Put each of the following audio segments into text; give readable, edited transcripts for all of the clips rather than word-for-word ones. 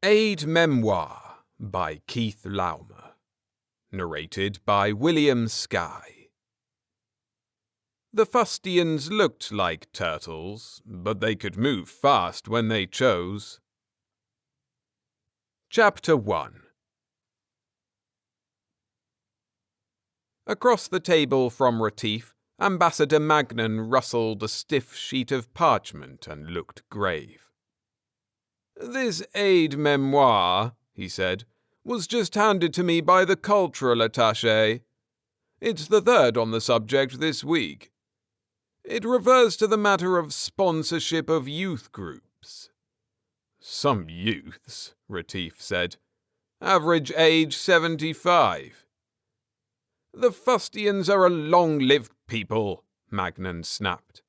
Aide Memoire by Keith Laumer. Narrated by William Skye. The fustians looked like turtles, but they could move fast when they chose. Chapter 1. Across the table from Retief, Ambassador Magnan rustled a stiff sheet of parchment and looked grave. "This aide memoire," he said, "was just handed to me by the cultural attaché. It's the third on the subject this week. It refers to the matter of sponsorship of youth groups." "Some youths," Retief said. "Average age 75. "The fustians are a long-lived people," Magnan snapped.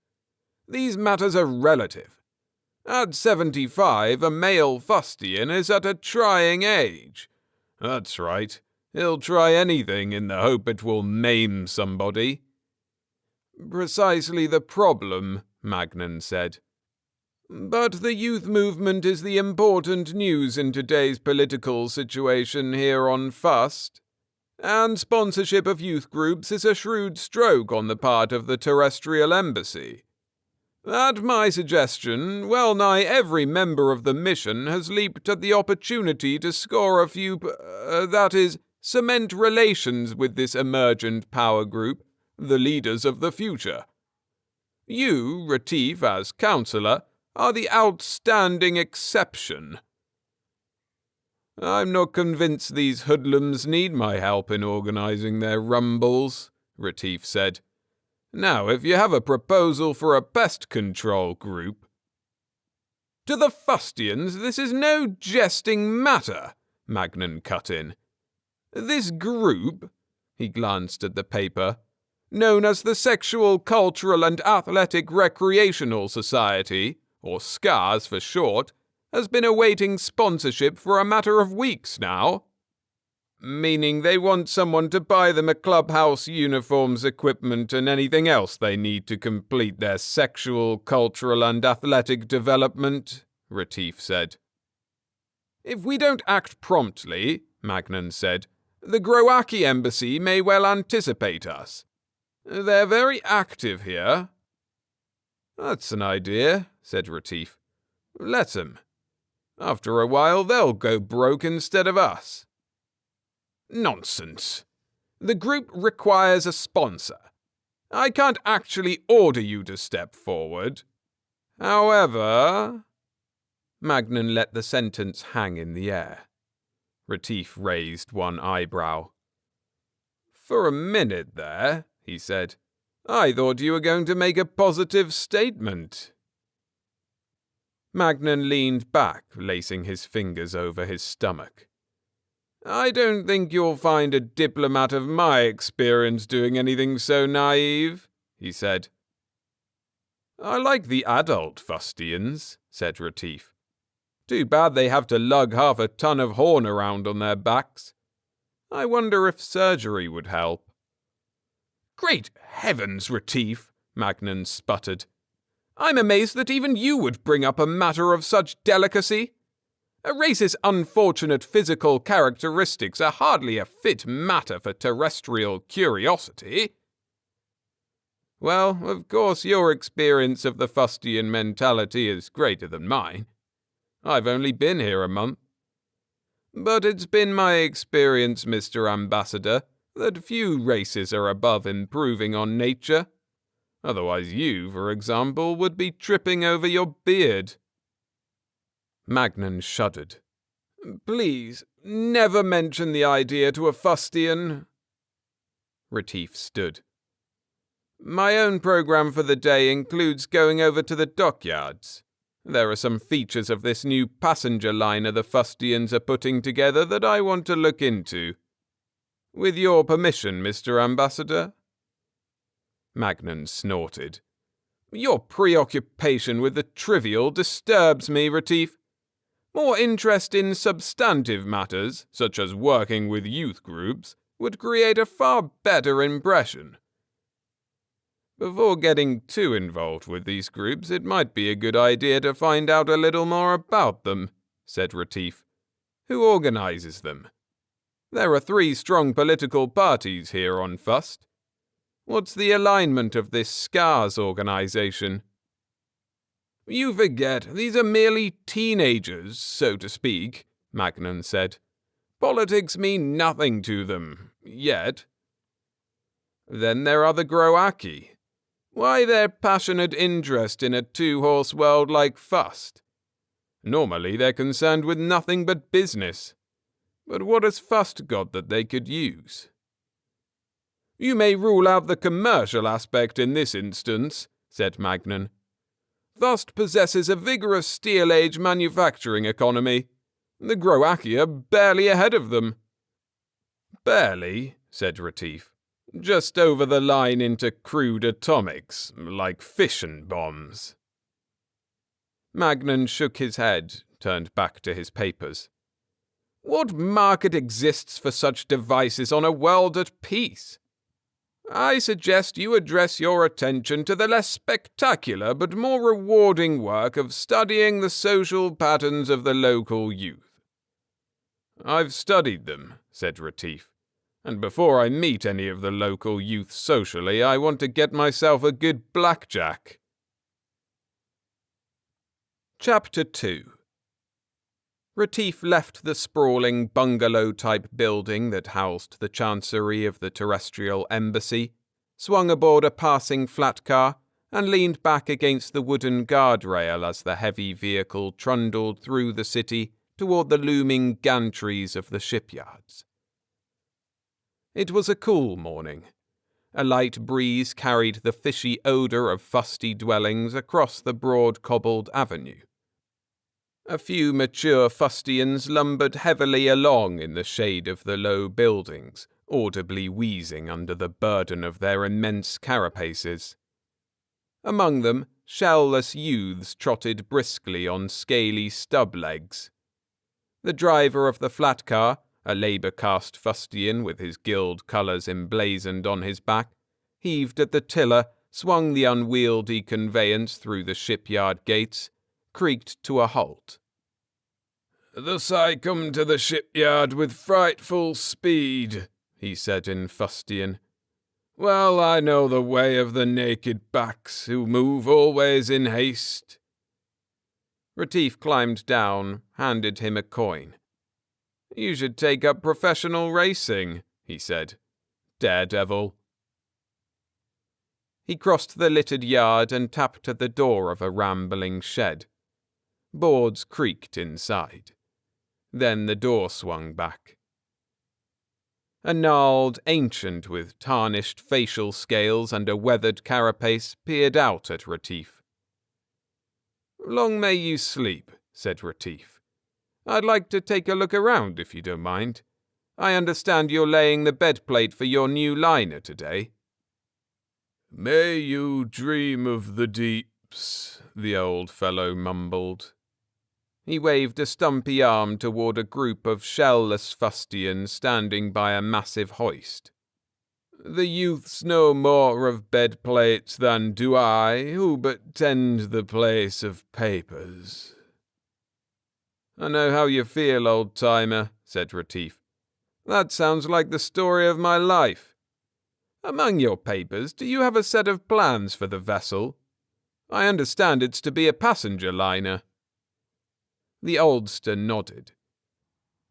"These matters are relative. At 75, a male fustian is at a trying age. That's right, he'll try anything in the hope it will maim somebody." "Precisely the problem," Magnan said. "But the youth movement is the important news in today's political situation here on Fust. And sponsorship of youth groups is a shrewd stroke on the part of the terrestrial embassy. At my suggestion, well-nigh every member of the mission has leaped at the opportunity to score a few, that is, cement relations with this emergent power group, the leaders of the future. You, Retief, as counsellor, are the outstanding exception." "I'm not convinced these hoodlums need my help in organizing their rumbles," Retief said. "Now, if you have a proposal for a pest control group—" "To the fustians, this is no jesting matter," Magnan cut in. "This group," he glanced at the paper, "known as the Sexual, Cultural and Athletic Recreational Society, or SCARS for short, has been awaiting sponsorship for a matter of weeks now." "Meaning they want someone to buy them a clubhouse, uniforms, equipment, and anything else they need to complete their sexual, cultural, and athletic development," Retief said. "If we don't act promptly," Magnan said, "the Groaki embassy may well anticipate us. They're very active here." "That's an idea," said Retief. "Let 'em. After a while they'll go broke instead of us." "Nonsense. The group requires a sponsor. I can't actually order you to step forward. However—" Magnan let the sentence hang in the air. Retief raised one eyebrow. "For a minute there," he said, "I thought you were going to make a positive statement." Magnan leaned back, lacing his fingers over his stomach. "I don't think you'll find a diplomat of my experience doing anything so naive," he said. "I like the adult fustians," said Retief. "Too bad they have to lug half a ton of horn around on their backs. I wonder if surgery would help." "Great heavens, Retief," Magnan sputtered. "I'm amazed that even you would bring up a matter of such delicacy. A race's unfortunate physical characteristics are hardly a fit matter for terrestrial curiosity." "Well, of course your experience of the fustian mentality is greater than mine. I've only been here a month. But it's been my experience, Mr. Ambassador, that few races are above improving on nature. Otherwise you, for example, would be tripping over your beard." Magnan shuddered. "Please, never mention the idea to a fustian." Retief stood. "My own program for the day includes going over to the dockyards. There are some features of this new passenger liner the fustians are putting together that I want to look into. With your permission, Mr. Ambassador?" Magnan snorted. "Your preoccupation with the trivial disturbs me, Retief. More interest in substantive matters, such as working with youth groups, would create a far better impression." "Before getting too involved with these groups, it might be a good idea to find out a little more about them," said Retief. Who organises them? There are 3 strong political parties here on Fust. What's the alignment of this SCARS organisation? You forget, these are merely teenagers, so to speak, Magnan said. Politics mean nothing to them, yet. Then there are the Groaki. Why their passionate interest in a 2-horse world like Fust? Normally they're concerned with nothing but business. But what has Fust got that they could use? You may rule out the commercial aspect in this instance, said Magnan. Fust possesses a vigorous Steel Age manufacturing economy. The Groaki are barely ahead of them. Barely, said Retief. Just over the line into crude atomics, like fission bombs. Magnan shook his head, turned back to his papers. What market exists for such devices on a world at peace? I suggest you address your attention to the less spectacular but more rewarding work of studying the social patterns of the local youth. I've studied them, said Retief, and before I meet any of the local youth socially, I want to get myself a good blackjack. Chapter 2. Retief left the sprawling bungalow-type building that housed the chancery of the terrestrial embassy, swung aboard a passing flat car, and leaned back against the wooden guardrail as the heavy vehicle trundled through the city toward the looming gantries of the shipyards. It was a cool morning. A light breeze carried the fishy odour of fusty dwellings across the broad cobbled avenue. A few mature fustians lumbered heavily along in the shade of the low buildings, audibly wheezing under the burden of their immense carapaces. Among them, shell-less youths trotted briskly on scaly stub legs. The driver of the flat car, a labour-caste fustian with his guild colours emblazoned on his back, heaved at the tiller, swung the unwieldy conveyance through the shipyard gates, creaked to a halt. Thus I come to the shipyard with frightful speed, he said in fustian. Well, I know the way of the naked backs, who move always in haste. Retief climbed down, handed him a coin. You should take up professional racing, he said. Daredevil. He crossed the littered yard and tapped at the door of a rambling shed. Boards creaked inside. Then the door swung back. A gnarled ancient with tarnished facial scales and a weathered carapace peered out at Retief. Long may you sleep, said Retief. I'd like to take a look around if you don't mind. I understand you're laying the bedplate for your new liner today. May you dream of the deeps, the old fellow mumbled. He waved a stumpy arm toward a group of shell-less fustians standing by a massive hoist. The youths know more of bedplates than do I, who but tend the place of papers. I know how you feel, old-timer, said Retief. That sounds like the story of my life. Among your papers, do you have a set of plans for the vessel? I understand it's to be a passenger liner. The oldster nodded.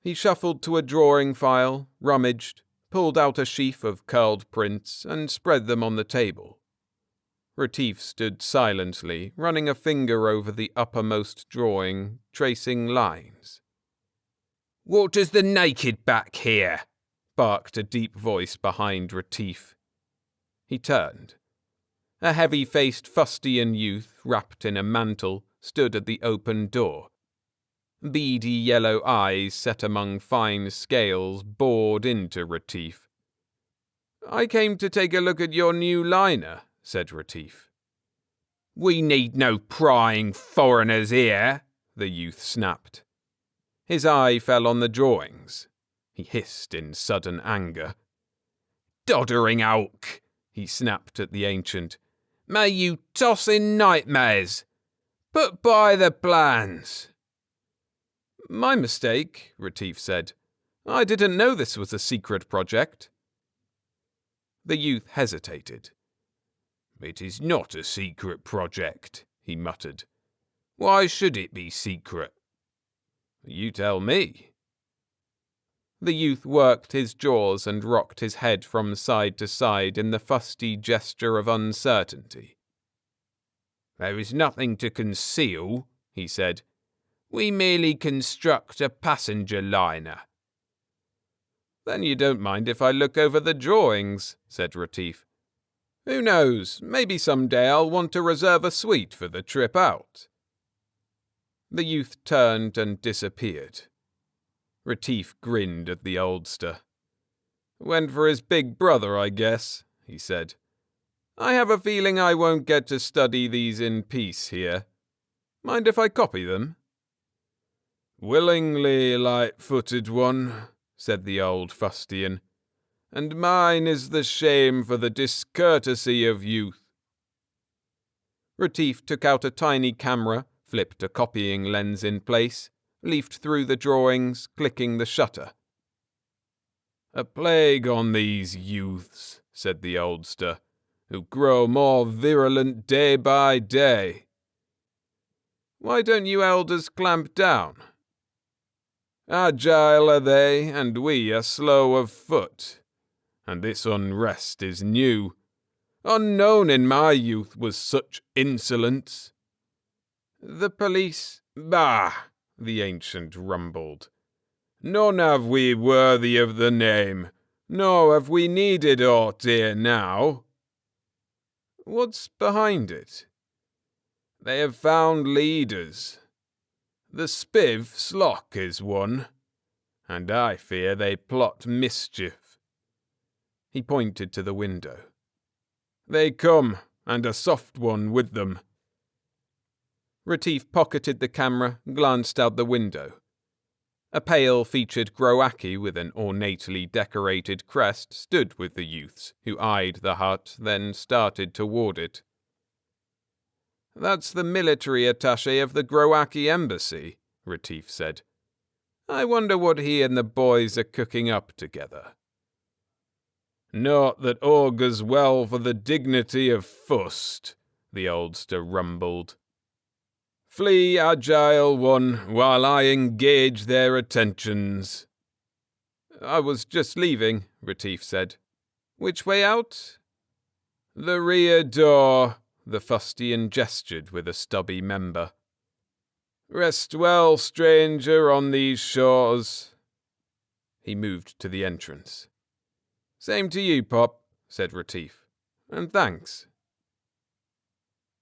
He shuffled to a drawing file, rummaged, pulled out a sheaf of curled prints, and spread them on the table. Retief stood silently, running a finger over the uppermost drawing, tracing lines. What does the naked back here? Barked a deep voice behind Retief. He turned. A heavy-faced fustian youth, wrapped in a mantle, stood at the open door. Beady yellow eyes set among fine scales bored into Retief. I came to take a look at your new liner, said Retief. We need no prying foreigners here, the youth snapped. His eye fell on the drawings. He hissed in sudden anger. Doddering oak, he snapped at the ancient. May you toss in nightmares. Put by the plans. My mistake, Retief said. I didn't know this was a secret project. The youth hesitated. It is not a secret project, he muttered. Why should it be secret? You tell me. The youth worked his jaws and rocked his head from side to side in the fusty gesture of uncertainty. There is nothing to conceal, he said. We merely construct a passenger liner. Then you don't mind if I look over the drawings, said Retief. Who knows, maybe someday I'll want to reserve a suite for the trip out. The youth turned and disappeared. Retief grinned at the oldster. Went for his big brother, I guess, he said. I have a feeling I won't get to study these in peace here. Mind if I copy them? Willingly, light-footed one, said the old fustian, and mine is the shame for the discourtesy of youth. Retief took out a tiny camera, flipped a copying lens in place, leafed through the drawings, clicking the shutter. A plague on these youths, said the oldster, who grow more virulent day by day. Why don't you elders clamp down? Agile are they, and we are slow of foot, and this unrest is new. Unknown in my youth was such insolence. The police, bah, the ancient rumbled. None have we worthy of the name, nor have we needed aught ere now. What's behind it? They have found leaders. The Spiv Slock is one, and I fear they plot mischief. He pointed to the window. They come, and a soft one with them. Retief pocketed the camera, glanced out the window. A pale-featured Groaki with an ornately decorated crest stood with the youths, who eyed the hut, then started toward it. That's the military attaché of the Groaki embassy, Retief said. I wonder what he and the boys are cooking up together. Naught that augurs well for the dignity of Fust, the oldster rumbled. Flee, agile one, while I engage their attentions. I was just leaving, Retief said. Which way out? The rear door, the fustian gestured with a stubby member. Rest well, stranger, on these shores. He moved to the entrance. Same to you, Pop, said Retief. And thanks.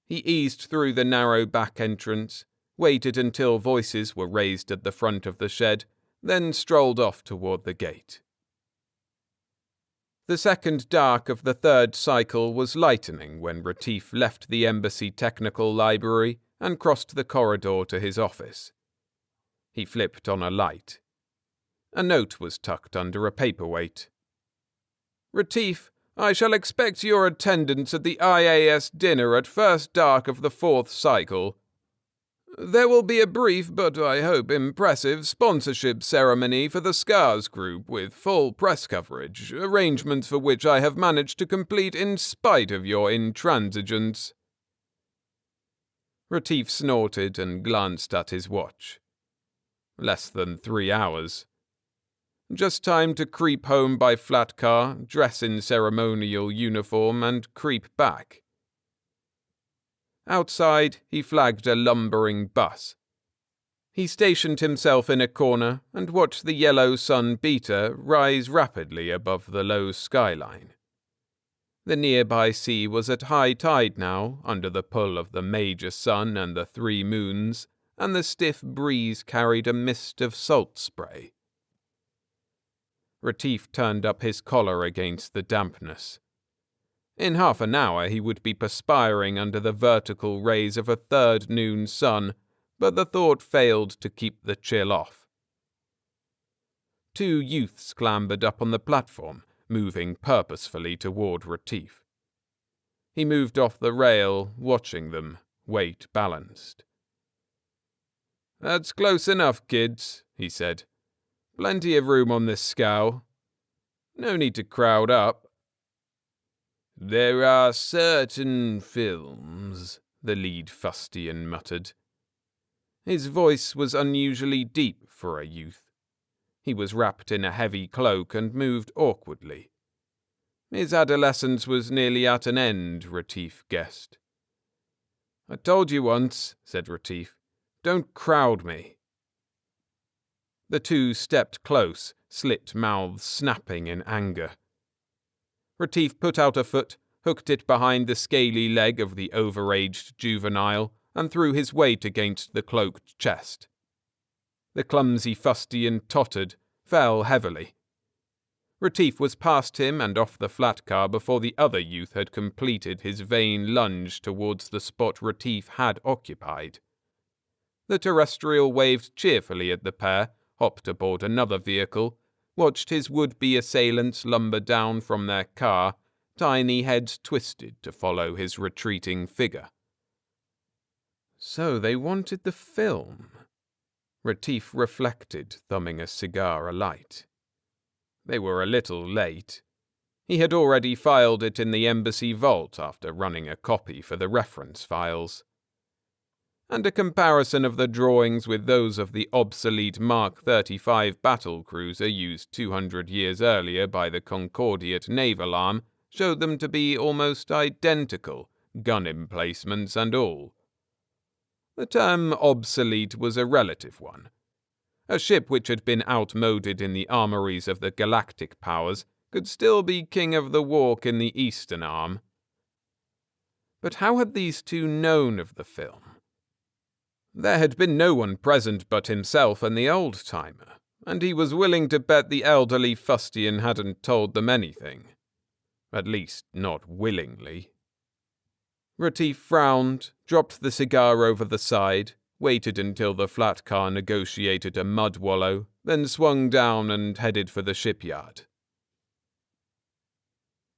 He eased through the narrow back entrance, waited until voices were raised at the front of the shed, then strolled off toward the gate. The second dark of the third cycle was lightening when Retief left the embassy technical library and crossed the corridor to his office. He flipped on a light. A note was tucked under a paperweight. Retief, I shall expect your attendance at the IAS dinner at first dark of the fourth cycle. There will be a brief, but I hope impressive, sponsorship ceremony for the Scars Group with full press coverage, arrangements for which I have managed to complete in spite of your intransigence. Retief snorted and glanced at his watch. Less than 3 hours. Just time to creep home by flat car, dress in ceremonial uniform, and creep back. Outside, he flagged a lumbering bus. He stationed himself in a corner and watched the yellow sun beater rise rapidly above the low skyline. The nearby sea was at high tide now, under the pull of the major sun and the 3 moons, and the stiff breeze carried a mist of salt spray. Retief turned up his collar against the dampness. In half an hour he would be perspiring under the vertical rays of a third noon sun, but the thought failed to keep the chill off. 2 youths clambered up on the platform, moving purposefully toward Retief. He moved off the rail, watching them, weight balanced. That's close enough, kids, he said. Plenty of room on this scow. No need to crowd up. There are certain films, the lead fustian muttered. His voice was unusually deep for a youth. He was wrapped in a heavy cloak and moved awkwardly. His adolescence was nearly at an end, Retief guessed. I told you once, said Retief. Don't crowd me. The two stepped close, slit mouths snapping in anger. Retief put out a foot, hooked it behind the scaly leg of the overaged juvenile, and threw his weight against the cloaked chest. The clumsy fustian tottered, fell heavily. Retief was past him and off the flat car before the other youth had completed his vain lunge towards the spot Retief had occupied. The terrestrial waved cheerfully at the pair, hopped aboard another vehicle, watched his would-be assailants lumber down from their car, tiny heads twisted to follow his retreating figure. So they wanted the film. Retief reflected, thumbing a cigar alight. They were a little late. He had already filed it in the embassy vault after running a copy for the reference files. And a comparison of the drawings with those of the obsolete Mark 35 battlecruiser used 200 years earlier by the Concordiate naval arm showed them to be almost identical, gun emplacements and all. The term obsolete was a relative one. A ship which had been outmoded in the armories of the galactic powers could still be king of the walk in the Eastern arm. But how had these two known of the film? There had been no one present but himself and the old-timer, and he was willing to bet the elderly fustian hadn't told them anything. At least, not willingly. Retief frowned, dropped the cigar over the side, waited until the flat car negotiated a mud wallow, then swung down and headed for the shipyard.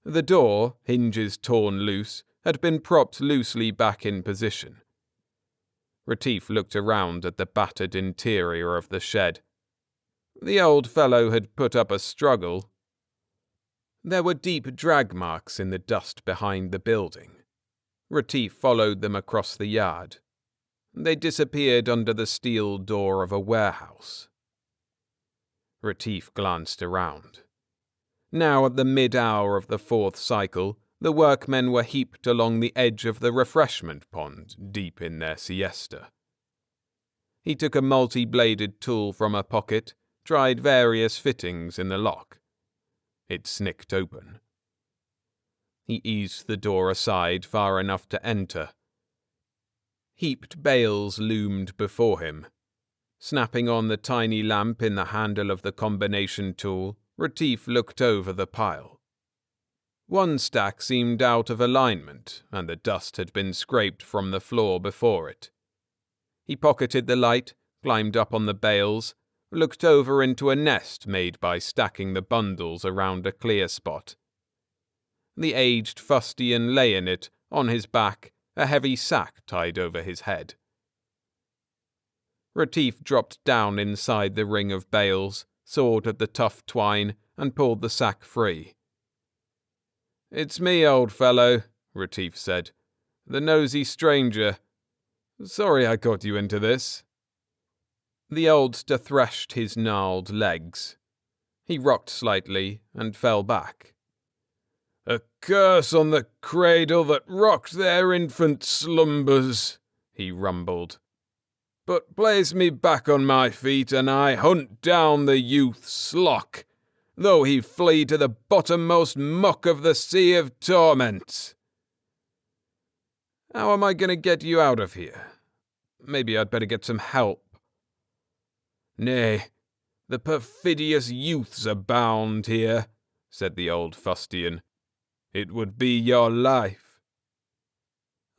The door, hinges torn loose, had been propped loosely back in position. Retief looked around at the battered interior of the shed. The old fellow had put up a struggle. There were deep drag marks in the dust behind the building. Retief followed them across the yard. They disappeared under the steel door of a warehouse. Retief glanced around. Now at the mid-hour of the fourth cycle, the workmen were heaped along the edge of the refreshment pond, deep in their siesta. He took a multi-bladed tool from a pocket, tried various fittings in the lock. It snicked open. He eased the door aside far enough to enter. Heaped bales loomed before him. Snapping on the tiny lamp in the handle of the combination tool, Retief looked over the pile. One stack seemed out of alignment, and the dust had been scraped from the floor before it. He pocketed the light, climbed up on the bales, looked over into a nest made by stacking the bundles around a clear spot. The aged fustian lay in it, on his back, a heavy sack tied over his head. Retief dropped down inside the ring of bales, sawed at the tough twine, and pulled the sack free. "It's me, old fellow," Retief said. "The nosy stranger. Sorry I got you into this." The oldster threshed his gnarled legs. He rocked slightly and fell back. "A curse on the cradle that rocked their infant slumbers," he rumbled. "But place me back on my feet and I hunt down the youth's slock, though he flee to the bottommost muck of the sea of torment." "How am I going to get you out of here? Maybe I'd better get some help." "Nay, the perfidious youths abound here," said the old fustian. "It would be your life."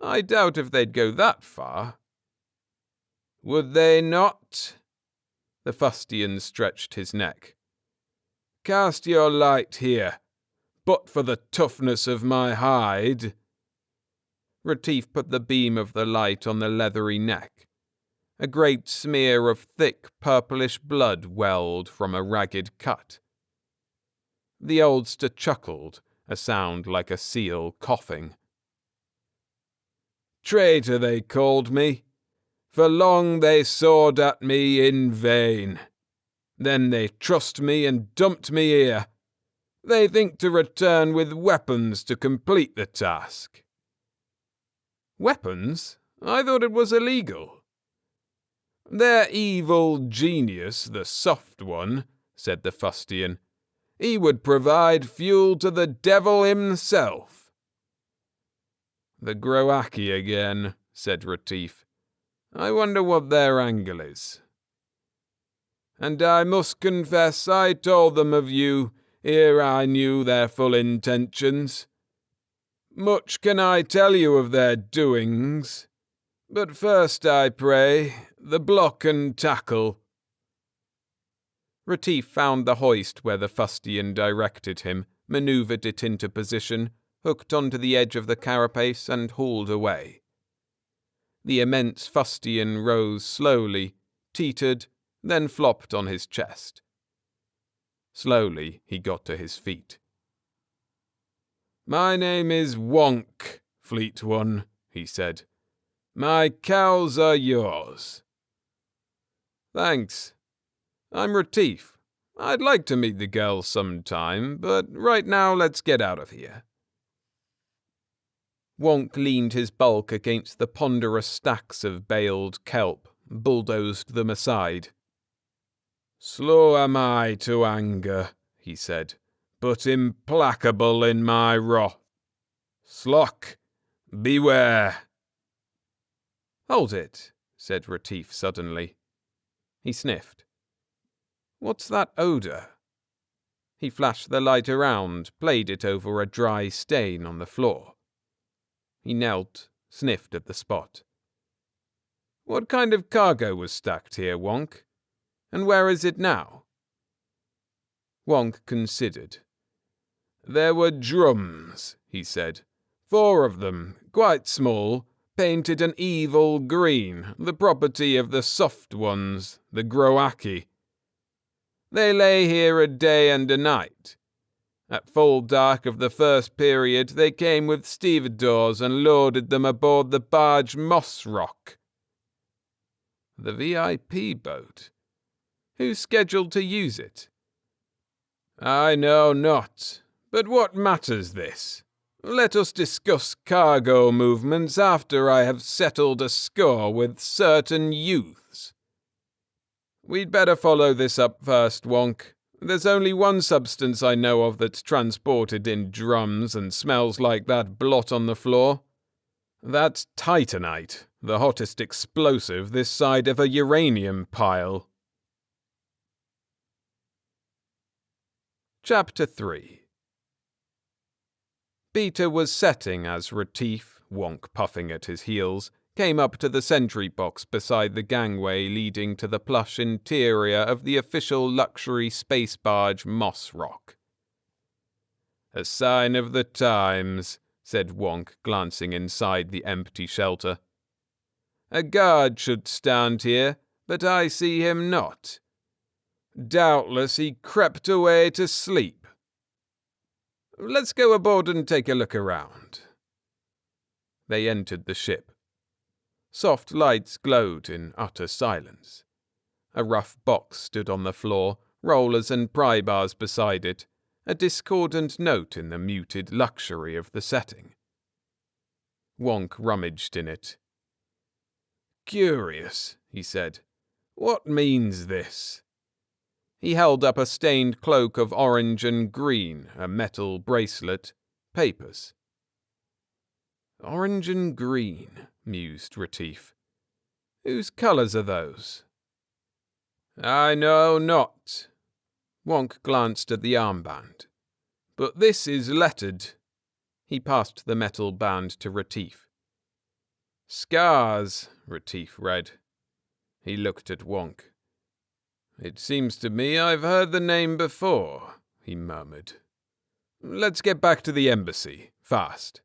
"I doubt if they'd go that far." "Would they not?" The fustian stretched his neck. "Cast your light here, but for the toughness of my hide." Retief put the beam of the light on the leathery neck. A great smear of thick purplish blood welled from a ragged cut. The oldster chuckled, a sound like a seal coughing. Traitor they called me. For long they sawed at me in vain. Then they trussed me and dumped me here. They think to return with weapons to complete the task. Weapons? I thought it was illegal. Their evil genius, the soft one, said the fustian. He would provide fuel to the devil himself. The Groaki again, said Retief. I wonder what their angle is. And I must confess I told them of you, ere I knew their full intentions. Much can I tell you of their doings, but first I pray, the block and tackle. Retief found the hoist where the fustian directed him, manoeuvred it into position, hooked onto the edge of the carapace and hauled away. The immense fustian rose slowly, teetered, then flopped on his chest. Slowly he got to his feet. My name is Wonk, Fleet One, he said. My cows are yours. Thanks. I'm Retief. I'd like to meet the girl sometime, but right now let's get out of here. Wonk leaned his bulk against the ponderous stacks of baled kelp, bulldozed them aside. Slow am I to anger, he said, but implacable in my wrath. Slock, beware. Hold it, said Retief suddenly. He sniffed. What's that odour? He flashed the light around, played it over a dry stain on the floor. He knelt, sniffed at the spot. What kind of cargo was stacked here, Wonk? And where is it now? Wonk considered. There were drums, he said. 4 of them, quite small, painted an evil green, the property of the soft ones, the Groaki. They lay here a day and a night. At full dark of the first period, they came with stevedores and loaded them aboard the barge Moss Rock. The VIP boat? Who's scheduled to use it? I know not, but what matters this? Let us discuss cargo movements after I have settled a score with certain youths. We'd better follow this up first, Wonk. There's only one substance I know of that's transported in drums and smells like that blot on the floor. That's titanite, the hottest explosive this side of a uranium pile. Chapter 3. Peter was setting as Retief, Wonk puffing at his heels, came up to the sentry box beside the gangway leading to the plush interior of the official luxury space barge Moss Rock. A sign of the times, said Wonk, glancing inside the empty shelter. A guard should stand here, but I see him not. Doubtless he crept away to sleep. Let's go aboard and take a look around. They entered the ship. Soft lights glowed in utter silence. A rough box stood on the floor, rollers and pry bars beside it, a discordant note in the muted luxury of the setting. Wonk rummaged in it. Curious, he said. What means this? He held up a stained cloak of orange and green, a metal bracelet, papers. Orange and green, mused Retief. Whose colours are those? I know not. Wonk glanced at the armband. But this is lettered. He passed the metal band to Retief. Scars, Retief read. He looked at Wonk. It seems to me I've heard the name before, he murmured. Let's get back to the embassy, fast.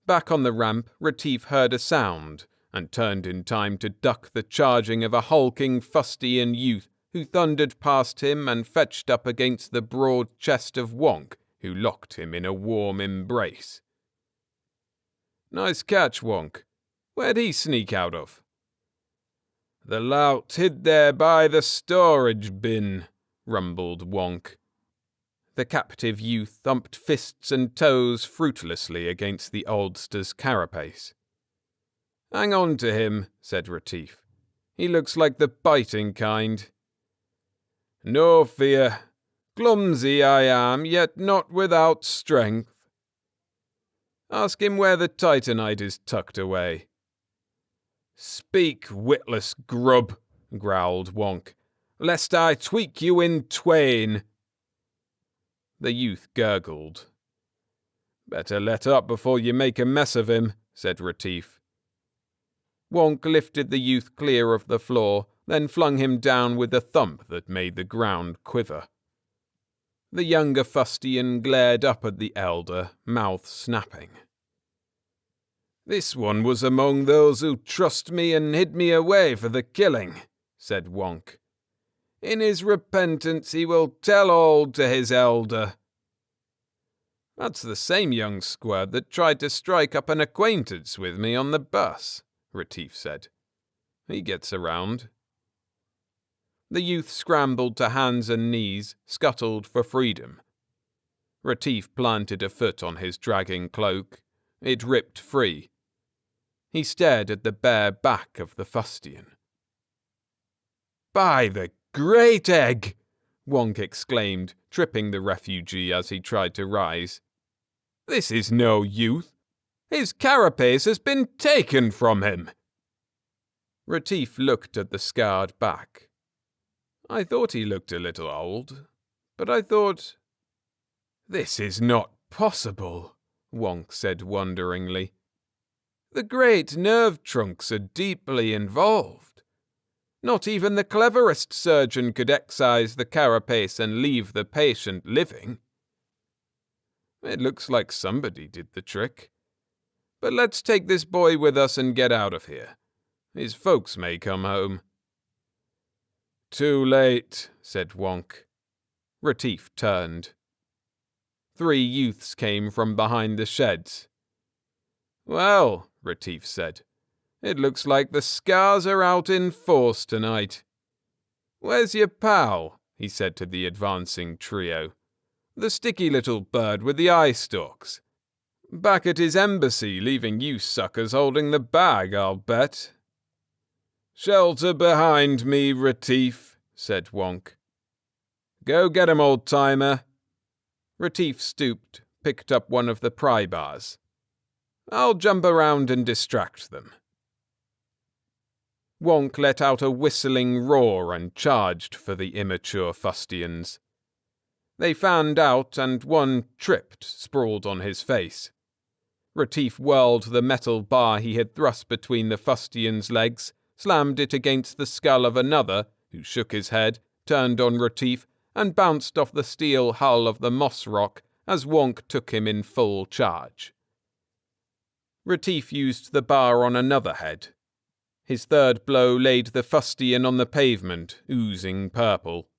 Back on the ramp, Retief heard a sound, and turned in time to duck the charging of a hulking fustian youth who thundered past him and fetched up against the broad chest of Wonk, who locked him in a warm embrace. "Nice catch, Wonk. Where'd he sneak out of?" "The lout hid there by the storage bin," rumbled Wonk. The captive youth thumped fists and toes fruitlessly against the oldster's carapace. "Hang on to him," said Retief. "He looks like the biting kind." "No fear. Clumsy I am, yet not without strength." "Ask him where the titanite is tucked away." "Speak, witless grub," growled Wonk, "lest I tweak you in twain." The youth gurgled. "Better let up before you make a mess of him," said Retief. Wonk lifted the youth clear of the floor, then flung him down with a thump that made the ground quiver. The younger fustian glared up at the elder, mouth snapping. "This one was among those who trussed me and hid me away for the killing," said Wonk. "In his repentance he will tell all to his elder." "That's the same young squirt that tried to strike up an acquaintance with me on the bus," Retief said. "He gets around." The youth scrambled to hands and knees, scuttled for freedom. Retief planted a foot on his dragging cloak. It ripped free. He stared at the bare back of the fustian. "By the great egg!" Wonk exclaimed, tripping the refugee as he tried to rise. "This is no youth. His carapace has been taken from him." Retief looked at the scarred back. "I thought he looked a little old, but I thought—" "This is not possible," Wonk said wonderingly. "The great nerve trunks are deeply involved. Not even the cleverest surgeon could excise the carapace and leave the patient living." "It looks like somebody did the trick. But let's take this boy with us and get out of here. His folks may come home." "Too late," said Wonk. Retief turned. 3 youths came from behind the sheds. "Well," Retief said, "it looks like the scars are out in force tonight. Where's your pal?" he said to the advancing trio. "The sticky little bird with the eye stalks. Back at his embassy, leaving you suckers holding the bag, I'll bet." "Shelter behind me, Retief," said Wonk. "Go get 'em, old-timer." Retief stooped, picked up one of the pry bars. "I'll jump around and distract them." Wonk let out a whistling roar and charged for the immature fustians. They fanned out, and one tripped, sprawled on his face. Retief whirled the metal bar he had thrust between the fustian's legs, slammed it against the skull of another, who shook his head, turned on Retief, and bounced off the steel hull of the moss rock as Wonk took him in full charge. Retief used the bar on another head. His third blow laid the fustian on the pavement, oozing purple.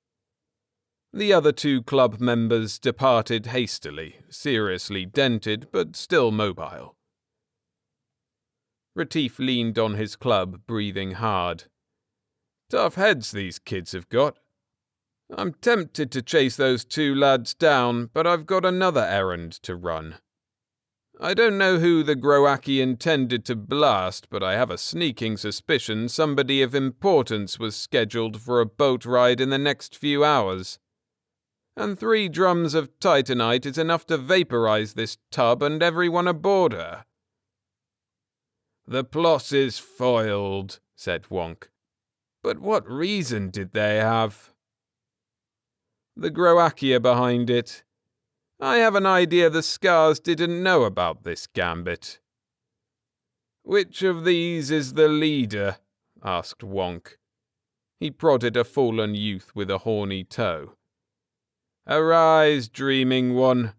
The other 2 club members departed hastily, seriously dented but still mobile. Retief leaned on his club, breathing hard. "Tough heads these kids have got. I'm tempted to chase those 2 lads down, but I've got another errand to run. I don't know who the Groaki intended to blast, but I have a sneaking suspicion somebody of importance was scheduled for a boat ride in the next few hours. And 3 drums of titanite is enough to vaporize this tub and everyone aboard her." "The plot is foiled," said Wonk. "But what reason did they have?" "The Groaki are behind it. I have an idea the Scars didn't know about this gambit." "Which of these is the leader?" asked Wonk. He prodded a fallen youth with a horny toe. "Arise, dreaming one."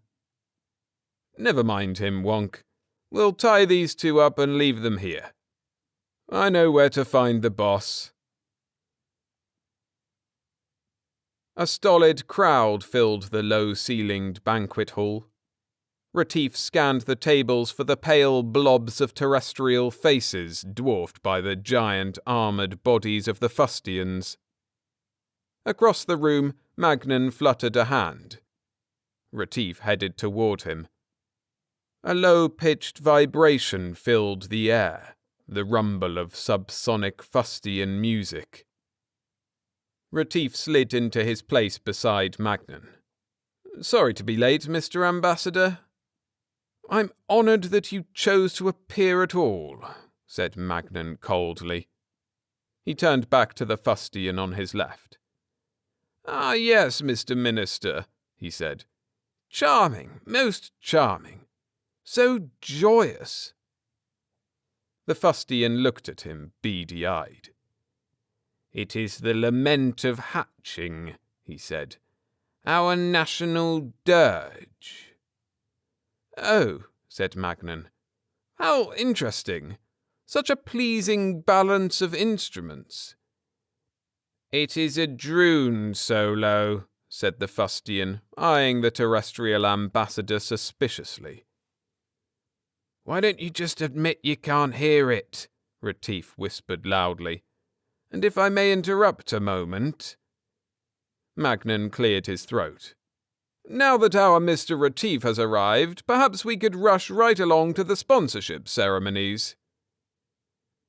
"Never mind him, Wonk. We'll tie these 2 up and leave them here." I know where to find the boss." A stolid crowd filled the low-ceilinged banquet hall. Retief scanned the tables for the pale blobs of terrestrial faces dwarfed by the giant armoured bodies of the fustians. Across the room, Magnan fluttered a hand. Retief headed toward him. A low-pitched vibration filled the air, the rumble of subsonic fustian music. Retief slid into his place beside Magnan. "Sorry to be late, Mr. Ambassador." "I'm honoured that you chose to appear at all," said Magnan coldly. He turned back to the fustian on his left. "Ah, yes, Mr. Minister," he said. "Charming, most charming. So joyous." The fustian looked at him, beady-eyed. "It is the lament of hatching," he said. "Our national dirge." "Oh," said Magnan. "How interesting. Such a pleasing balance of instruments." "It is a droon solo," said the fustian, eyeing the terrestrial ambassador suspiciously. "Why don't you just admit you can't hear it?" Retief whispered loudly. "And if I may interrupt a moment—" Magnan cleared his throat. "Now that our Mr. Retief has arrived, perhaps we could rush right along to the sponsorship ceremonies."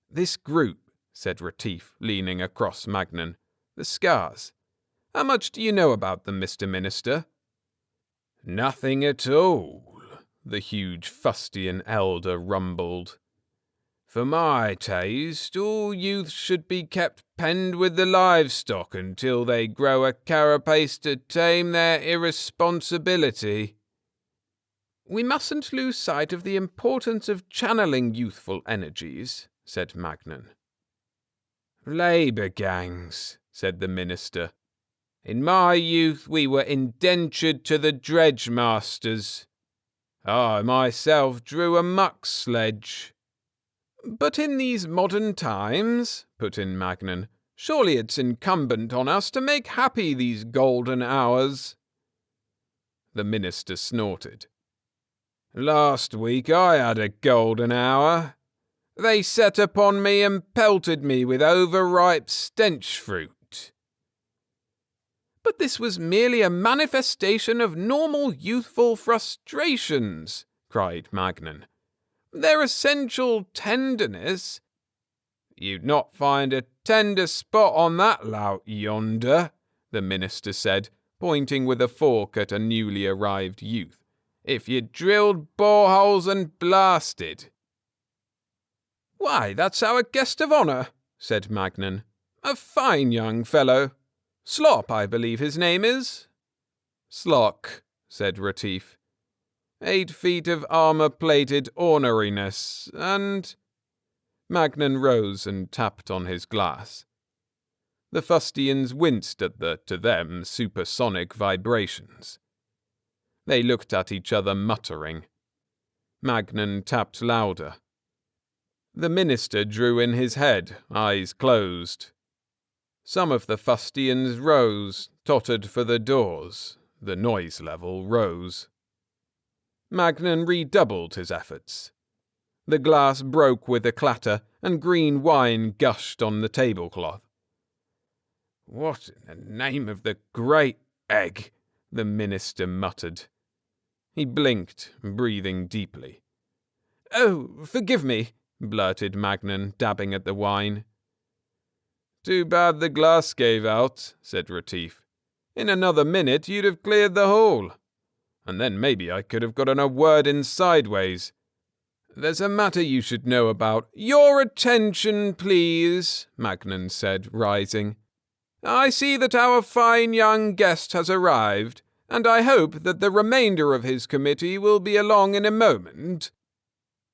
"This group," said Retief, leaning across Magnan. "The Scars. How much do you know about them, Mr. Minister?" "Nothing at all," the huge fustian elder rumbled. "For my taste, all youths should be kept penned with the livestock until they grow a carapace to tame their irresponsibility." "We mustn't lose sight of the importance of channeling youthful energies," said Magnan. "Labour gangs," said the minister. "In my youth we were indentured to the dredge masters. I myself drew a muck sledge." "But in these modern times," put in Magnan, "surely it's incumbent on us to make happy these golden hours." The minister snorted. "Last week I had a golden hour. They set upon me and pelted me with overripe stench fruit." "But this was merely a manifestation of normal youthful frustrations," cried Magnan. "Their essential tenderness—" "You'd not find a tender spot on that lout yonder," the minister said, pointing with a fork at a newly arrived youth, "if you drilled boreholes and blasted." "Why, that's our guest of honour," said Magnan. "A fine young fellow. Slop, I believe his name is." "Slock," said Retief. 8 feet of armour-plated orneriness, and—" Magnan rose and tapped on his glass. The fustians winced at the, to them, supersonic vibrations. They looked at each other muttering. Magnan tapped louder. The minister drew in his head, eyes closed. Some of the fustians rose, tottered for the doors. The noise level rose. Magnan redoubled his efforts. The glass broke with a clatter, and green wine gushed on the tablecloth. "What in the name of the great egg?" the minister muttered. He blinked, breathing deeply. "Oh, forgive me," blurted Magnan, dabbing at the wine. "Too bad the glass gave out," said Retief. "In another minute you'd have cleared the hole. And then maybe I could have gotten a word in sideways. There's a matter you should know about—" "Your attention, please," Magnan said, rising. "I see that our fine young guest has arrived, and I hope that the remainder of his committee will be along in a moment.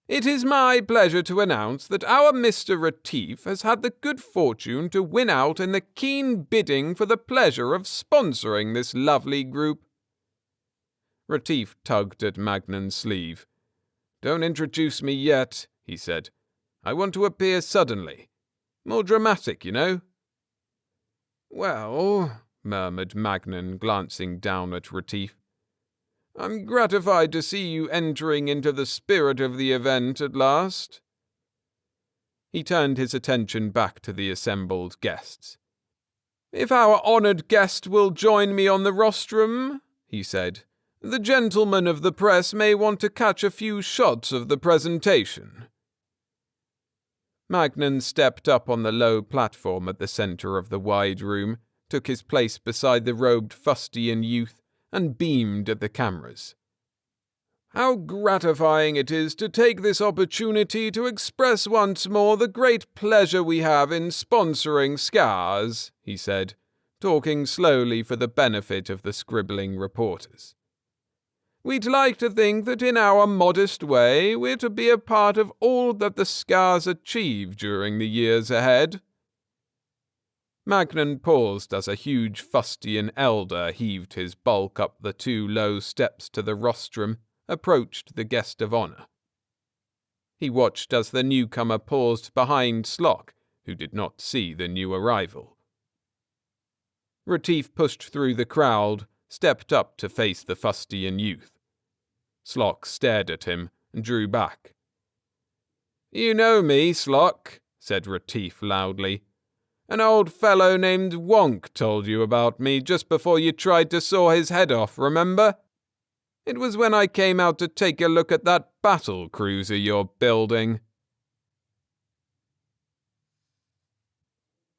It is my pleasure to announce that our Mr. Retief has had the good fortune to win out in the keen bidding for the pleasure of sponsoring this lovely group." Retief tugged at Magnan's sleeve. "Don't introduce me yet," he said. "I want to appear suddenly. More dramatic, you know." "Well," murmured Magnan, glancing down at Retief, "I'm gratified to see you entering into the spirit of the event at last." He turned his attention back to the assembled guests. "If our honoured guest will join me on the rostrum," he said, "the gentlemen of the press may want to catch a few shots of the presentation." Magnan stepped up on the low platform at the centre of the wide room, took his place beside the robed fustian youth, and beamed at the cameras. "How gratifying it is to take this opportunity to express once more the great pleasure we have in sponsoring Scars," he said, talking slowly for the benefit of the scribbling reporters. "We'd like to think that in our modest way we're to be a part of all that the Scars achieve during the years ahead." Magnan paused as a huge fustian elder heaved his bulk up the 2 low steps to the rostrum, approached the guest of honour. He watched as the newcomer paused behind Slock, who did not see the new arrival. Retief pushed through the crowd, stepped up to face the fustian youth. Slock stared at him and drew back. "You know me, Slock," said Retief loudly. "An old fellow named Wonk told you about me just before you tried to saw his head off, remember? It was when I came out to take a look at that battle cruiser you're building."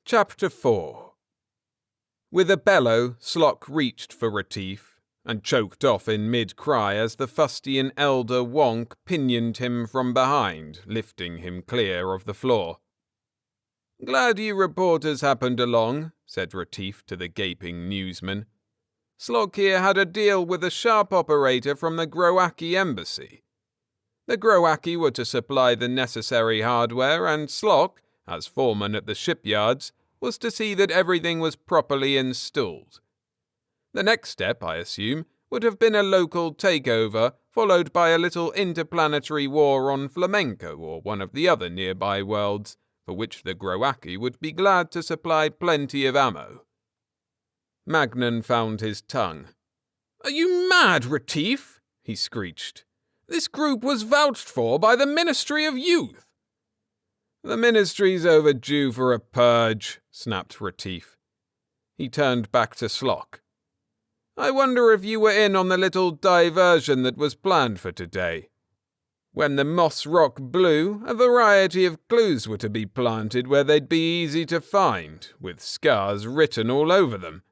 Chapter 4. With a bellow, Slock reached for Retief, and choked off in mid-cry as the fustian elder Wonk pinioned him from behind, lifting him clear of the floor. "Glad you reporters happened along," said Retief to the gaping newsman. "Slock here had a deal with a sharp operator from the Groaki embassy. The Groaki were to supply the necessary hardware, and Slock, as foreman at the shipyards, was to see that everything was properly installed. The next step, I assume, would have been a local takeover, followed by a little interplanetary war on Flamenco or one of the other nearby worlds, for which the Groaki would be glad to supply plenty of ammo." Magnan found his tongue. "Are you mad, Retief?" he screeched. "This group was vouched for by the Ministry of Youth." "The Ministry's overdue for a purge," snapped Retief. He turned back to Slock. "I wonder if you were in on the little diversion that was planned for today. When the moss rock blew, a variety of clues were to be planted where they'd be easy to find, with scars written all over them.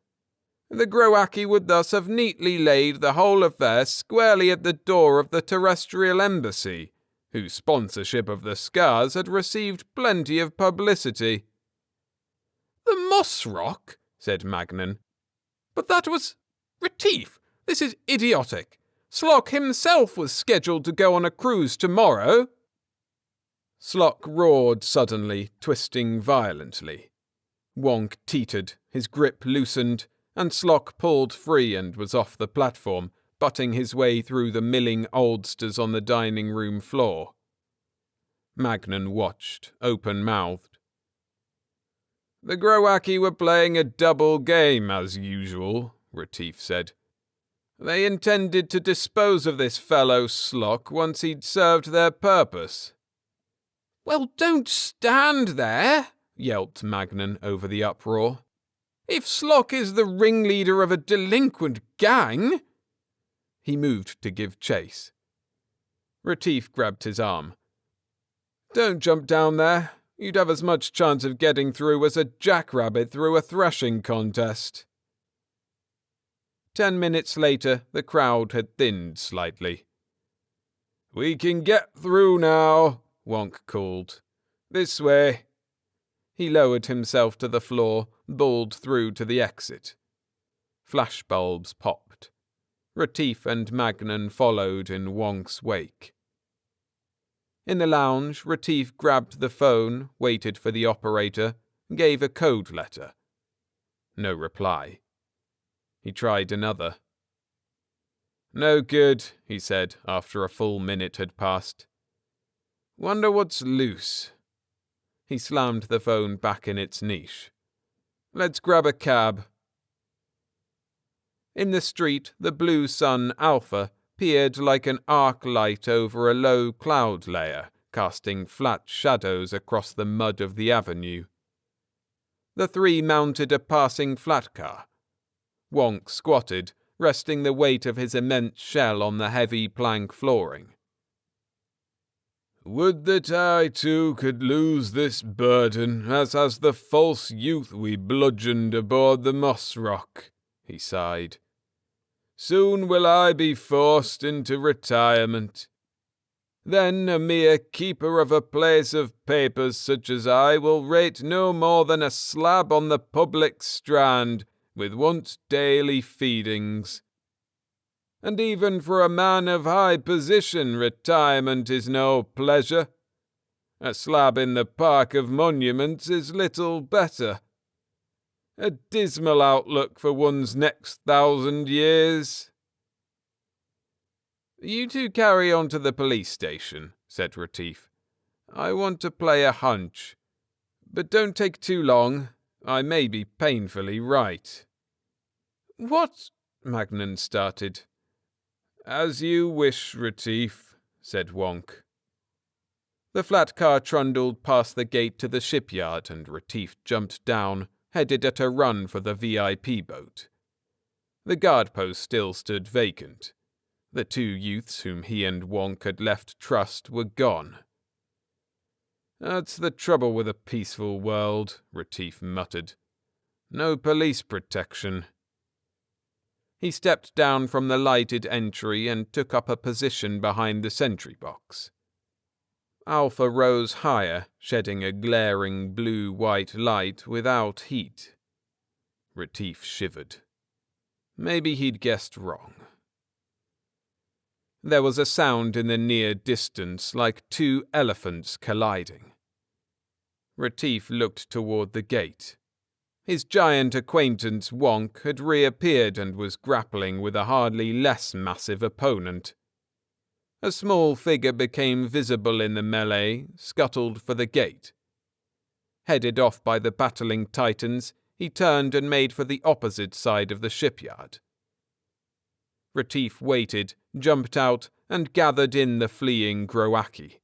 The Groaki would thus have neatly laid the whole affair squarely at the door of the terrestrial embassy, whose sponsorship of the Scars had received plenty of publicity." "The moss rock?" said Magnan. "But that was... Retief, this is idiotic. Slock himself was scheduled to go on a cruise tomorrow." Slock roared suddenly, twisting violently. Wonk teetered, his grip loosened, and Slock pulled free and was off the platform, butting his way through the milling oldsters on the dining room floor. Magnan watched, open-mouthed. "The Groaki were playing a double game, as usual," Retief said. "They intended to dispose of this fellow Slock once he'd served their purpose." "Well, don't stand there," yelped Magnan over the uproar. "If Slock is the ringleader of a delinquent gang—" He moved to give chase. Retief grabbed his arm. "Don't jump down there. You'd have as much chance of getting through as a jackrabbit through a threshing contest." 10 minutes later, the crowd had thinned slightly. "We can get through now," Wonk called. "This way." He lowered himself to the floor, bawled through to the exit. Flashbulbs popped. Retief and Magnan followed in Wonk's wake. In the lounge, Retief grabbed the phone, waited for the operator, gave a code letter. No reply. He tried another. "No good," he said after a full minute had passed. "Wonder what's loose." He slammed the phone back in its niche. "Let's grab a cab." In the street, the blue sun Alpha peered like an arc light over a low cloud layer, casting flat shadows across the mud of the avenue. The three mounted a passing flat car. Wonk squatted, resting the weight of his immense shell on the heavy plank flooring. "Would that I too could lose this burden, as has the false youth we bludgeoned aboard the Moss Rock," he sighed. "Soon will I be forced into retirement. Then a mere keeper of a place of papers such as I will rate no more than a slab on the public strand, with once daily feedings. And even for a man of high position retirement is no pleasure. A slab in the Park of Monuments is little better. A dismal outlook for one's next 1,000 years." "You two carry on to the police station," said Retief. "I want to play a hunch. But don't take too long. I may be painfully right." "What?" Magnan started. "As you wish, Retief," said Wonk. The flat car trundled past the gate to the shipyard, and Retief jumped down, headed at a run for the VIP boat. The guard post still stood vacant. The two youths whom he and Wonk had left trussed were gone. "That's the trouble with a peaceful world," Retief muttered. "No police protection." He stepped down from the lighted entry and took up a position behind the sentry box. Alpha rose higher, shedding a glaring blue-white light without heat. Retief shivered. Maybe he'd guessed wrong. There was a sound in the near distance, like two elephants colliding. Retief looked toward the gate. His giant acquaintance Wonk had reappeared and was grappling with a hardly less massive opponent. A small figure became visible in the melee, scuttled for the gate. Headed off by the battling titans, he turned and made for the opposite side of the shipyard. Retief waited, jumped out, and gathered in the fleeing Groaki.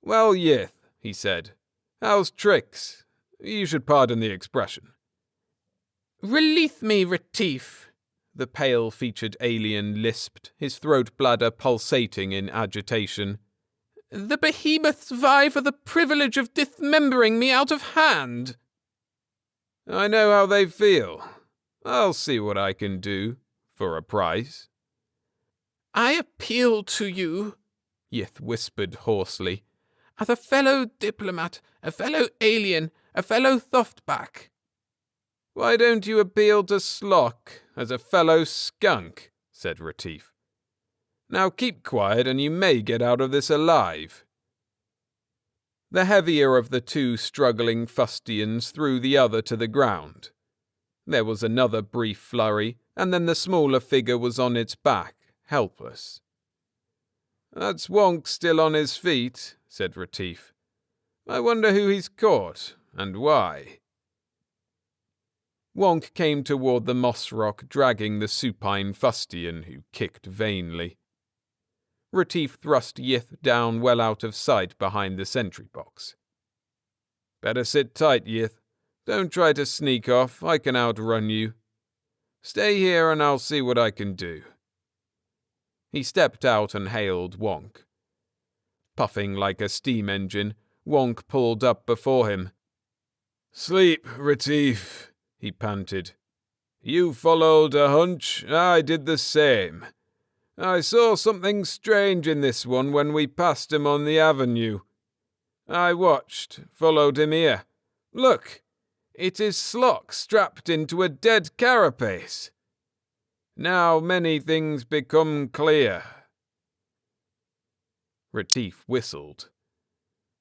"Well, Yith," he said, "how's tricks? You should pardon the expression." "Release me, Retief," the pale-featured alien lisped, his throat bladder pulsating in agitation. "The behemoths vie for the privilege of dismembering me out of hand." "I know how they feel. I'll see what I can do, for a price." "I appeal to you," Yith whispered hoarsely, "as a fellow diplomat, a fellow alien, a fellow Thoftback." "Why don't you appeal to Slock, as a fellow skunk?" said Retief. "Now keep quiet and you may get out of this alive." The heavier of the two struggling fustians threw the other to the ground. There was another brief flurry, and then the smaller figure was on its back, helpless. "That's Wonk still on his feet," said Retief. "I wonder who he's caught, and why." Wonk came toward the moss rock, dragging the supine fustian, who kicked vainly. Retief thrust Yith down well out of sight behind the sentry box. "Better sit tight, Yith. Don't try to sneak off, I can outrun you. Stay here and I'll see what I can do." He stepped out and hailed Wonk. Puffing like a steam engine, Wonk pulled up before him. "Sleep, Retief," he panted. "You followed a hunch, I did the same. I saw something strange in this one when we passed him on the avenue. I watched, followed him here. Look, it is Slock strapped into a dead carapace. Now many things become clear." Retief whistled.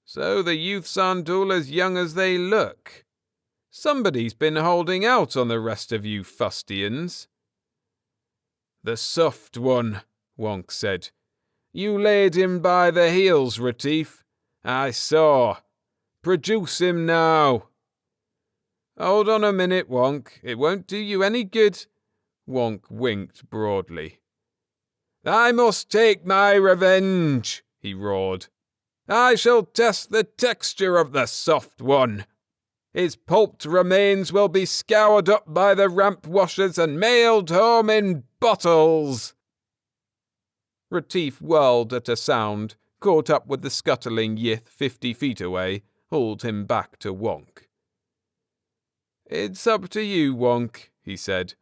"So the youths aren't all as young as they look. Somebody's been holding out on the rest of you fustians." "The soft one," Wonk said. "You laid him by the heels, Retief. I saw. Produce him now." "Hold on a minute, Wonk. It won't do you any good." Wonk winked broadly. "I must take my revenge," he roared. "I shall test the texture of the soft one. His pulped remains will be scoured up by the ramp washers and mailed home in bottles." Retief whirled at a sound, caught up with the scuttling Yith 50 feet away, hauled him back to Wonk. "It's up to you, Wonk," he said.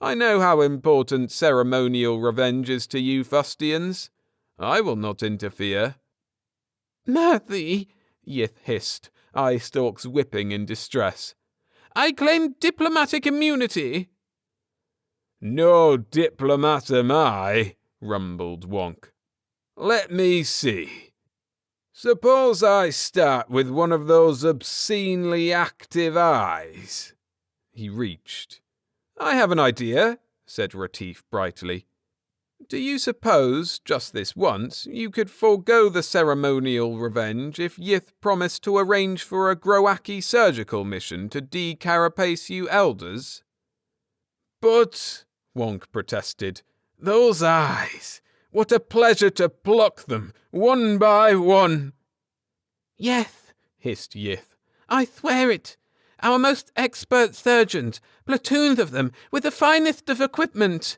"I know how important ceremonial revenge is to you Fustians. I will not interfere." "Murthy," Yith hissed, eye stalks whipping in distress. "I claim diplomatic immunity." "No diplomat am I," rumbled Wonk. "Let me see. Suppose I start with one of those obscenely active eyes." He reached. "I have an idea," said Retief brightly. "Do you suppose, just this once, you could forego the ceremonial revenge if Yith promised to arrange for a Groaki surgical mission to decarapace you elders?" "But," Wonk protested, "those eyes! What a pleasure to pluck them, one by one!" "Yeth," hissed Yith, "I swear it. Our most expert surgeons, platoons of them, with the finest of equipment."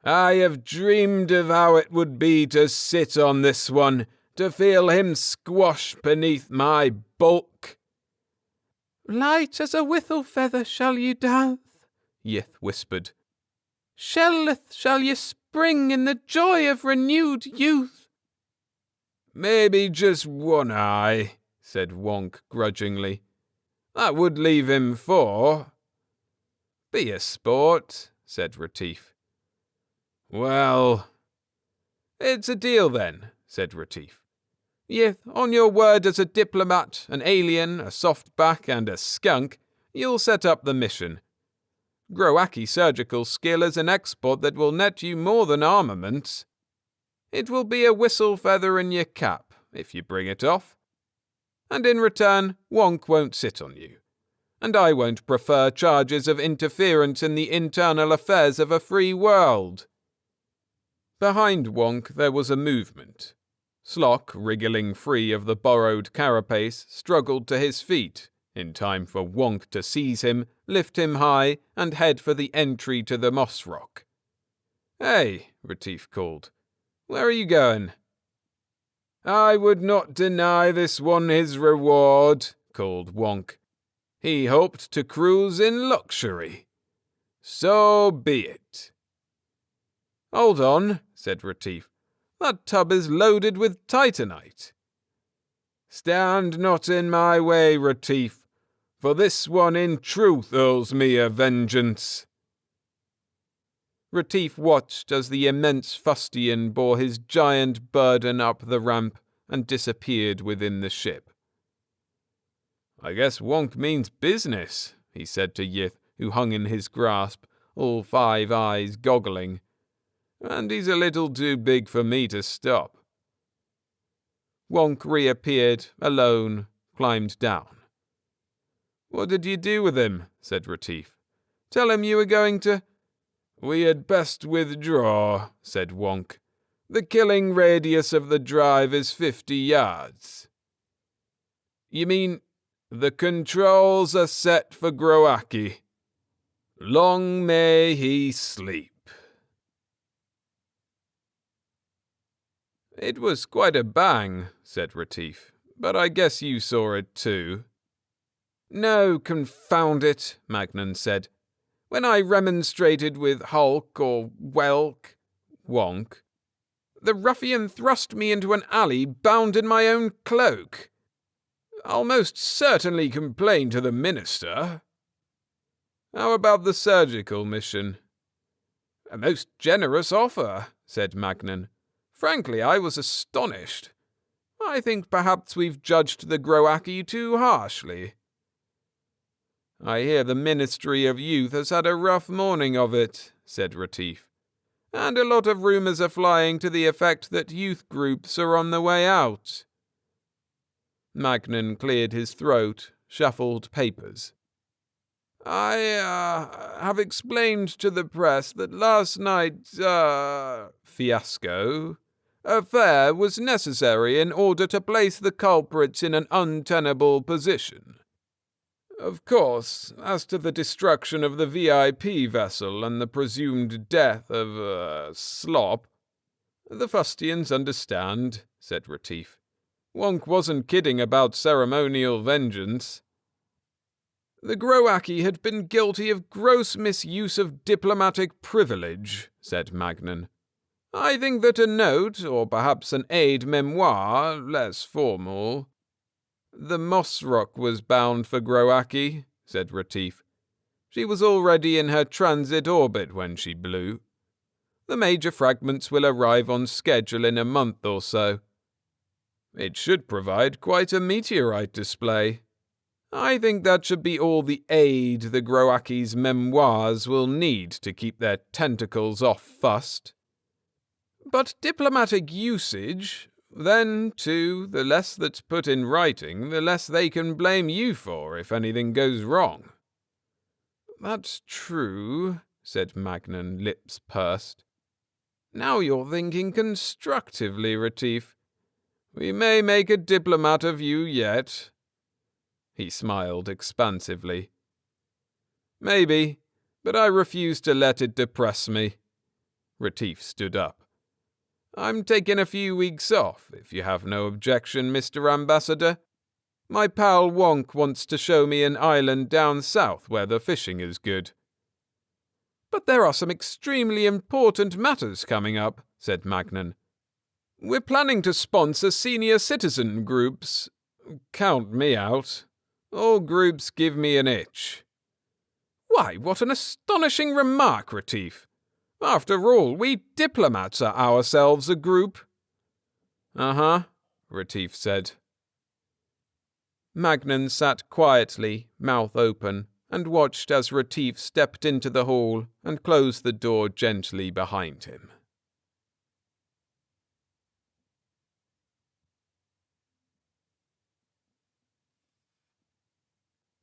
"I have dreamed of how it would be to sit on this one, to feel him squash beneath my bulk." "Light as a whistle feather shall you dance," Yith whispered. "Shelleth shall ye spring in the joy of renewed youth." "Maybe just one eye," said Wonk grudgingly. "That would leave him 4. "Be a sport," said Retief. "Well, it's a deal then," said Retief. "Yith, on your word as a diplomat, an alien, a softback, and a skunk, you'll set up the mission. Groaki surgical skill is an export that will net you more than armaments. It will be a whistle feather in your cap, if you bring it off. And in return, Wonk won't sit on you. And I won't prefer charges of interference in the internal affairs of a free world." Behind Wonk there was a movement. Slock, wriggling free of the borrowed carapace, struggled to his feet, in time for Wonk to seize him, lift him high, and head for the entry to the moss rock. "Hey," Retief called. "Where are you going?" "I would not deny this one his reward," called Wonk. "He hoped to cruise in luxury. So be it." "Hold on," said Retief. "That tub is loaded with titanite." "Stand not in my way, Retief, for this one in truth owes me a vengeance." Retief watched as the immense fustian bore his giant burden up the ramp and disappeared within the ship. "I guess Wonk means business," he said to Yith, who hung in his grasp, all 5 eyes goggling. "And he's a little too big for me to stop." Wonk reappeared, alone, climbed down. "What did you do with him?" said Retief. "Tell him you were going to—" "We had best withdraw," said Wonk. "The killing radius of the drive is 50 yards. "You mean—" "The controls are set for Groaki. Long may he sleep." "It was quite a bang," said Retief, "but I guess you saw it too." "No, confound it," Magnan said. "When I remonstrated with Hulk or Wonk, the ruffian thrust me into an alley bound in my own cloak. I'll most certainly complain to the minister." "How about the surgical mission?" "A most generous offer," said Magnan. "Frankly, I was astonished. I think perhaps we've judged the Groaki too harshly." "I hear the Ministry of Youth has had a rough morning of it," said Retief. "And a lot of rumours are flying to the effect that youth groups are on the way out." Magnan cleared his throat, shuffled papers. I have explained to the press that last night's fiasco affair was necessary in order to place the culprits in an untenable position. Of course, as to the destruction of the VIP vessel and the presumed death of, Slop, the Fustians understand, said Retief. Wonk wasn't kidding about ceremonial vengeance. The Groaki had been guilty of gross misuse of diplomatic privilege, said Magnan. I think that a note, or perhaps an aide memoire, less formal. The Mossrock was bound for Groaki, said Retief. She was already in her transit orbit when she blew. The major fragments will arrive on schedule in a month or so. It should provide quite a meteorite display. I think that should be all the aid the Groaki's memoirs will need to keep their tentacles off Fust. But diplomatic usage, then, too, the less that's put in writing, the less they can blame you for if anything goes wrong. That's true, said Magnan, lips pursed. Now you're thinking constructively, Retief. We may make a diplomat of you yet. He smiled expansively. Maybe, but I refuse to let it depress me. Retief stood up. I'm taking a few weeks off, if you have no objection, Mr. Ambassador. My pal Wonk wants to show me an island down south where the fishing is good. But there are some extremely important matters coming up, said Magnan. We're planning to sponsor senior citizen groups. Count me out. All groups give me an itch. Why, what an astonishing remark, Retief. After all, we diplomats are ourselves a group. Uh-huh, Retief said. Magnan sat quietly, mouth open, and watched as Retief stepped into the hall and closed the door gently behind him.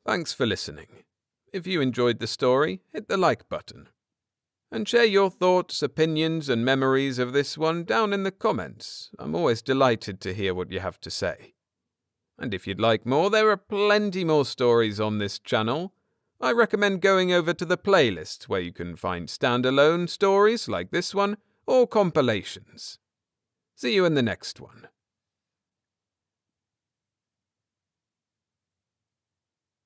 Thanks for listening. If you enjoyed the story, hit the like button. And share your thoughts, opinions, and memories of this one down in the comments. I'm always delighted to hear what you have to say. And if you'd like more, there are plenty more stories on this channel. I recommend going over to the playlist where you can find standalone stories like this one or compilations. See you in the next one.